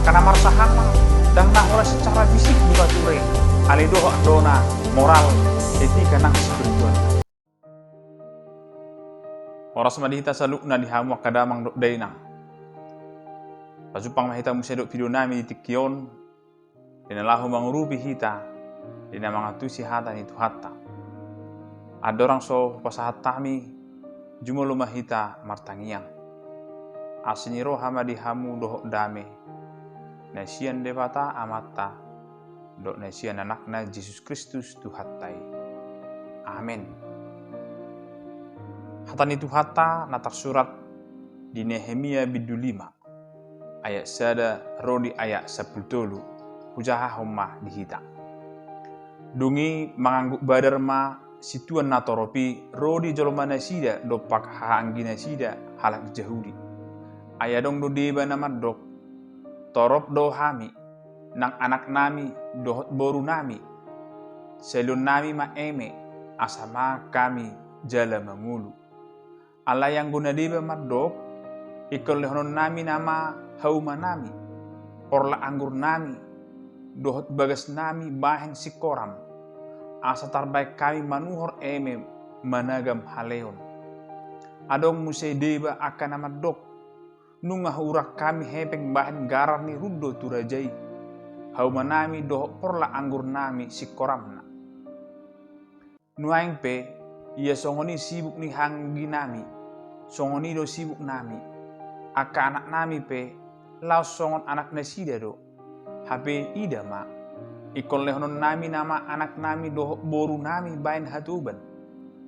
akan amar sahama dan nahola secara fisik juga ture alidoh dona moral etika nang spiritual. Oras madihita salukna dihamu akadamang dok dainang. Pasupang mahita musedok video nami di tikion dinalahu mangurupi hita dina mangatusi hata itu hatta. Ada orang so pasahat tami jumolo mahita martangiang. Asini roha madihamu doh dame. Nasian debata amata dok nasian anakna Yesus Kristus Tuhattai. Amin. Hatan itu hatta na tersurat di Nehemia bidu 5 ayat sada rodi ayat 10 hujaha homma dihita. Dungi mengangguk badar ma situan natoropi rodi jolomana sida dopak haanggina sida halak Jahudi. Ayadong do deba nama dok torop do hami nang anak nami dohot boru nami selun nami ma eme asama kami jala mangulu. Allah yang guna deba madok ikol lehonon nami nama hauma nami porla anggur nami dohot bagas nami baheng sikoram asa tarbaik kami manuhor eme managam haleon adong musai deba akan nama dok nungah urak kami hepeng bahen garar ni ruddo turajai hauma nami dohot porla anggur nami sikoramna nuaing pe ia songoni sibuk ni hanggi nami, songoni do sibuk nami. Aka anak nami pe, laos songon anak nasida do. Hape ida ma, ikon lehonon nami nama anak nami do boru nami bain hatuban.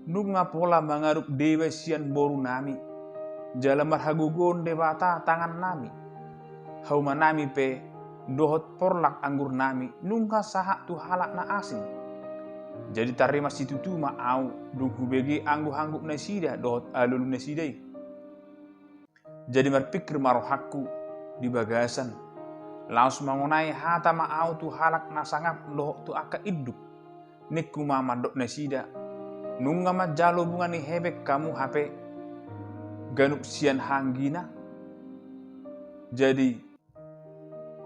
Nunga pola mangaruk dewa sian boru nami. Jalamar hagugon debata tangan nami. Hauma nami pe, dohot porlak anggur nami, nunga sahak tu halak na asing. Jadi tarima situ tu ma au dung hubegi anggu-anggu nasida dohot alulu nasidai. Jadi berpikir marohakku di bagasan. Laos mangunai hata ma au tu halak nasangap dohot tu aka iduk. Nikku mama dok nasida. Nunga ma jalo bunga ni hebek kamu hape. Ganup sian hanggina. Jadi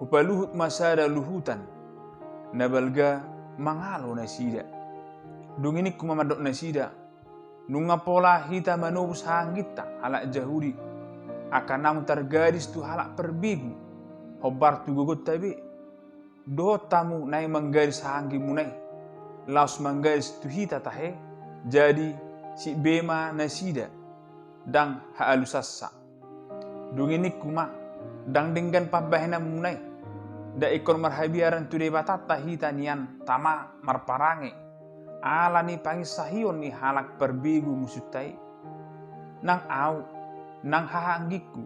hupaluhut masada luhutan. Nabalga mangalo nasida. Dung ini kumamadok nasida. Nunga pola hita manubus hanggita halak Jahudi. Akan nang tergadis tu halak perbigu. Hobar tu gugut tabi. Do tamu nai menggaris hanggi munai. Laos menggaris tu hita tahe. Jadi si bema nasida. Dang haalusassa. Dung ini kuma. Dang denggan pabahena munai. Da ikon marhabiaran tu debatata hita nian tama marparange. Ala ni pangisahion ni halak perbigu musutai. Nang au, nang hahanggiku,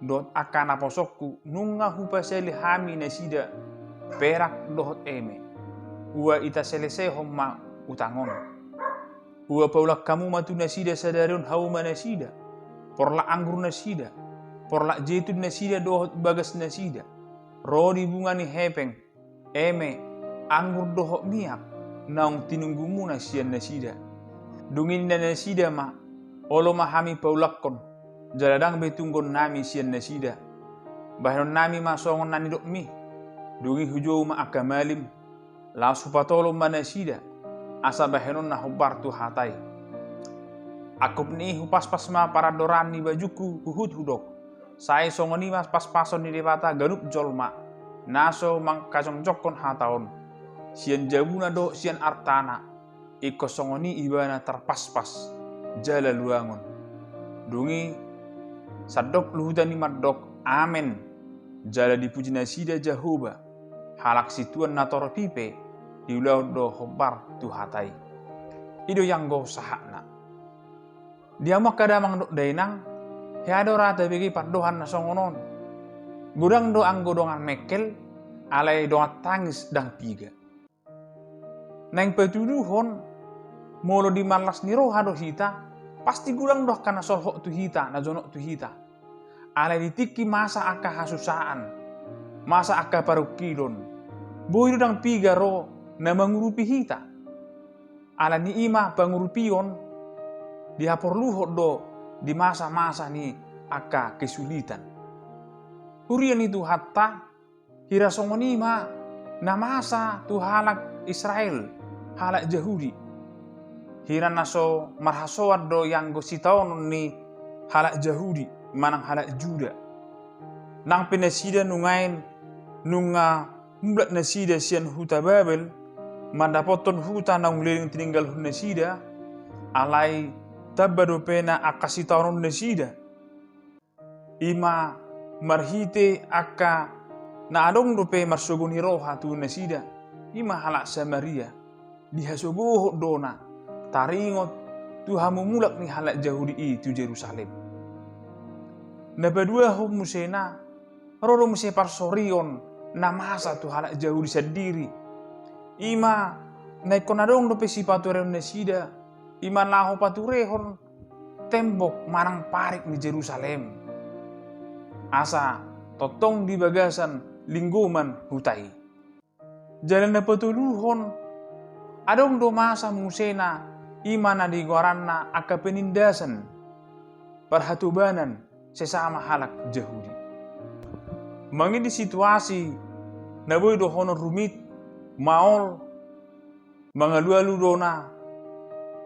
dot akan aposokku, nunga hupaseli hami nasida, perak dohot eme. Ua ita selesai homma utangon. Ua paulak kamu matu nasida sadarion hauma nasida, porla anggur nasida, porla jetun nasida dohot bagas nasida. Rodi bunga ni hepeng, eme, anggur dohot miak. Naung tinunggumu nasian nasida. Dungin na nasida ma, olo mahami paulakon, jaladang betunggon nami sian nasida. Bahiron nami masongon nani dok mi, dungi hujau ma akamalim, lasu patolo ma nasida, asa bahiron na hubar tu hatai. Akup ni hupas-pas ma para dorani bajuku uhud hudok, saya songoni mas pas-pason ni debata ganup jolma, naso mang kacong jokon hataon. Sian jabuna do sian artana ikosongoni ibana terpas-pas jala luangon dungi sadok luhutan ni madok amen jala dipuji nasida Jahoba halak situan natoro pipe diulau do hobar tu hatai ido yang go sahakna dia mak kadamang dok dainang heado rata begi pardohan nasongonon gudang do anggodongan mekel alai doang tangis dang piga. Neng petuduhon molo di malas ni roha do hita pasti gulang doh kana solhok tu hita na jonok tu hita ala ditiki masa aka hasusaan masa aka parukilon boy dang piga ro na mangurupi hita ala ni ima pangurupion dihaporluhot do di masa-masa ni aka kesulitan hurian itu hatta hira songoni ma namasa tu halak Israel, halak Yahudi. Hira naso marhasoar do yang gositaon ni halak Yahudi, manang halak Juda. Nang pinasida nungain nunga mulat nasida sian huta Babel, mandapoton huta nang liling tininggal nasida, alai tabado pena akasitaon nasida. Ima marhite aka na adong dope marsogon hiroha tu nasida, ima halak Samaria dihasogoh dona taringot tu hamumulak ni halak Yahudi itu Jerusalem. Nabadua hom musena roro muse parsorion namasa tu halak Yahudi sendiri. Ima naikon adong dope sipatureon nasida, ima laho paturehon tembok manang parik ni Jerusalem. Asa totong di bagasan linggoman hutai. Jalan na patuluhon adong do masa musena imana di guaranna aka penindasan perhatubanan sesama halak Yahudi. Mangin di situasi naboy do honor rumit maol mangalu-alu dona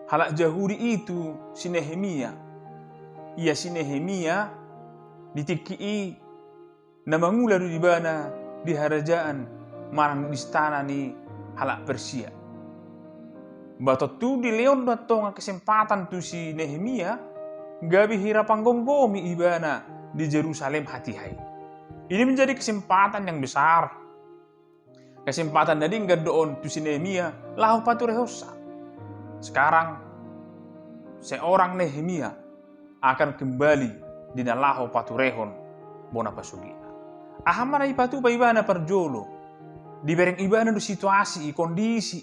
halak Yahudi itu si Nehemia. Ia si Nehemia ditikii na mangula di bana di harajaan marang istana ni halak Persia. Batot tu di leon batong kesempatan tu si Nehemia gabi hira panggonggomi ibana di Jerusalem hatihai. Ini menjadi kesempatan yang besar. Kesempatan dari doon tu si Nehemia lahu paturehosa. Sekarang seorang Nehemia akan kembali di nalaho paturehon bona pasugina. Ahamana ipatu ibana perjolo. Dibereng ibana do situasi kondisi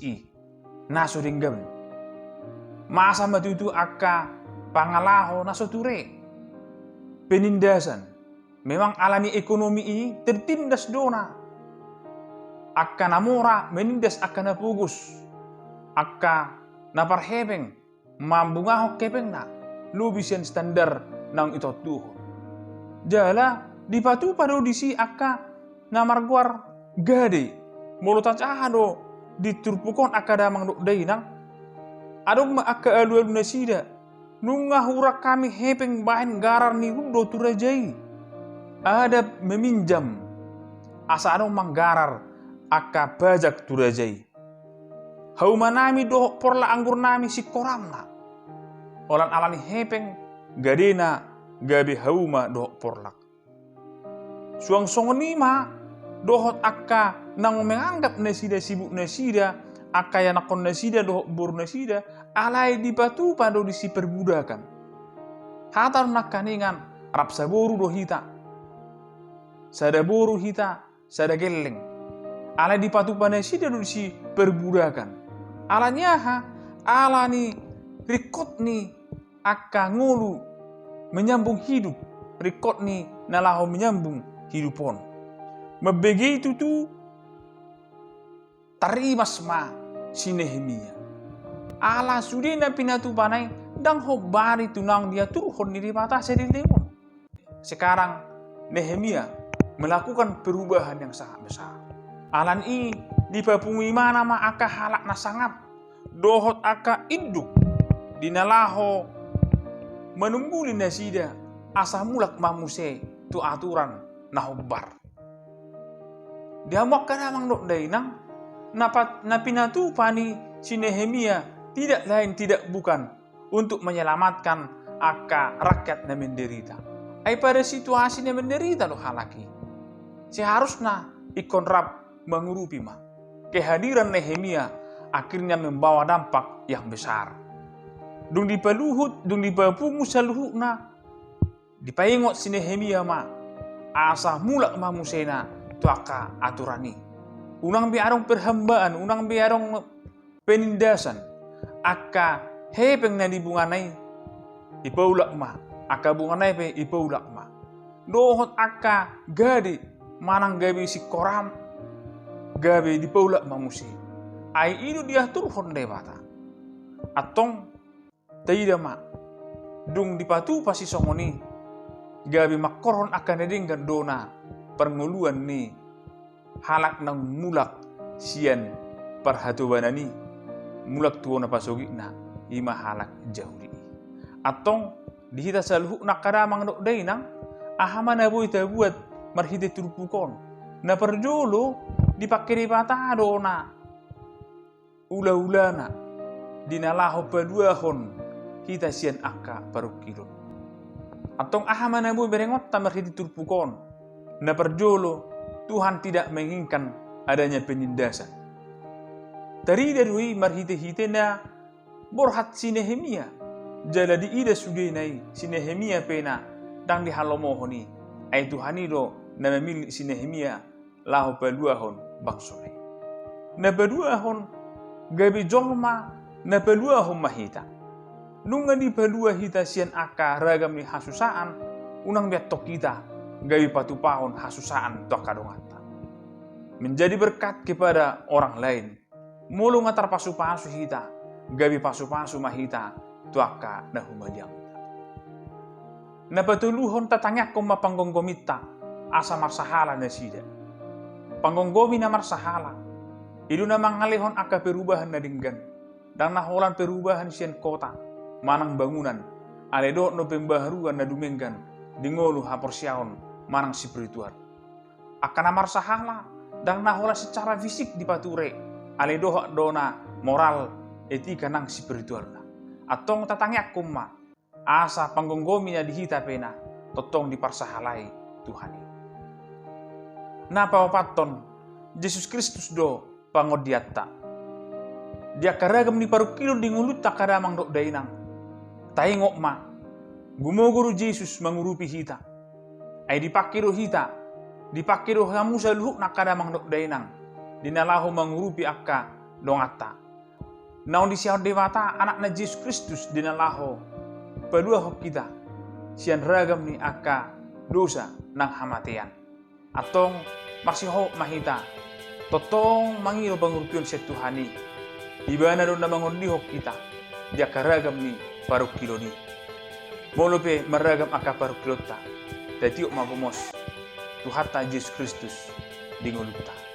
naso ringgam. Masa matutu aka pangalaho naso ture. Penindasan. Memang alani ekonomi tertindas dona. Aka namora menindas aka napugus. Aka naparhebeng mambungahok kepeng na. Lubisian standar nang ito tuhon. Jala dipatu pado disi aka namarguar gade. Mulutat ahado diturpukon aka damang dukday nang adong ma aka alu-alu nasida. Nunga hurak kami hepeng bahan garar ni hundo turajai. Ada meminjam asa adong manggarar aka bajak turajai. Hauma nami dohok porla anggur nami si koramna. Olan alani hepeng gadena gabi hauma dohok porlak. Suang songonima dohot aka nang menganggap nasida sibuk nasida aka yanakon nasida dohok bur nasida alai dipatu pado disi perbudakan. Hatar nakaningan rap saboru dohita. Sada boru hita, sada geleng. Alai dipatu pada nasida disi perbudakan. Alanya ala ni rikot ni aka ngulu menyambung hidup. Rikot ni nalaho menyambung hidupon. Mebege itu tu tarimas ma si Nehemia. Ala sudena pinatu panai dang hobari tunang dia turhon di mata sedih lemon. Sekarang Nehemia melakukan perubahan yang sangat besar. Alan di papungui mana ma aka halak na sangat dohot aka induk dinalaho menungguli nasida asa mulak mamuse tu aturan nahubbar. Diamok kadamang dok dainang napinatu pani si Nehemia tidak lain tidak bukan untuk menyelamatkan aka rakyat na menderita. Ai pada situasi na menderita lo halaki. Seharusnya ikon rap mengurupi ma. Kehadiran Nehemia akhirnya membawa dampak yang besar. Dung dipaluhut, dung dipapungu saluhukna. Dipaingot si Nehemia ma. Asa mulak mamusena tuaka aturani. Unang biarong perhambaan, unang biarong penindasan. Aka hepeng na dibunganay. Ipaulak ma. Aka bunganay pe ipaulak ma. Dohot aka gadi. Manang gabi si koram gabi dipaulak mamusi. Ai itu dia turhon debata. Atong taida ma. Dung dipatu pasi songoni. Gabi makoron akan eding gandona pernguluan ni halak nang mulak sian parhatobanani mulak tuona pasogi na ima halak jahuri atong dihita saluhu nakadamang dok day nang ahama na boy buat marhite turpukon na perjolo dipakai patado na ula-ulana dinalaho paduahon hita sian akka parukilon atong ahama na boy berengot marhite turpukon na perjolo Tuhan tidak menginginkan adanya penindasan. Tari dari marhite-hite na borhat si Nehemia. Jala di ida sudenai si Nehemia pena dang di halomohoni. Ay Tuhan do na memilih si Nehemia lahu paluahon bangsolay. Na paluahon gabi jolma na paluahon mahita. Nunga di palua hita sian aka ragam ni hasusaan unang biatok kita gabi patupahon hasusaan tokadongata. Menjadi berkat kepada orang lain. Mulu ngatar pasu-pasu hita, gabi pasu-pasu mahita, tuaka na humaliang. Napatuluhon tatangyak kong mapanggongomita, asa marsahala na sida. Panggonggomi na marsahala, idu na mangalihon aka perubahan na dinggan, dan naholan perubahan siyan kota, manang bangunan, aledo no pembaharuan na dumenggan, dingolu haporsyaon, manang spiritual. Akan amar sahala dan nahola secara fisik dipature aledoh dona moral etika nang spiritual na. Atong tatangyak kumma asa panggonggominya dihita pena totong diparsahalai Tuhan. Napa paton Yesus Kristus do pangodiatta. Dia karagam ni parukilon di ngulut takadamang dok dainang. Taingok ma gumoguru Yesus mengurupi hita. Ay dipakiro hita, dipakiro hamu saluhuk nakadamang dok dainang, dinalaho mengurupi akka dongata. Naon di siyaw dewata anak na Yesus Kristus dinalaho, paluahok kita, siyan ragam ni akka dosa ng hamatian. Atong masiho mahita, totong mangiro pangurupion sa Tuhani, iba na doon na mangundihok kita, dia karagam ni parukiloni. Molope maragam akka parukilota, datiok mabumos, Tuhata Yesus Kristus dingulupta.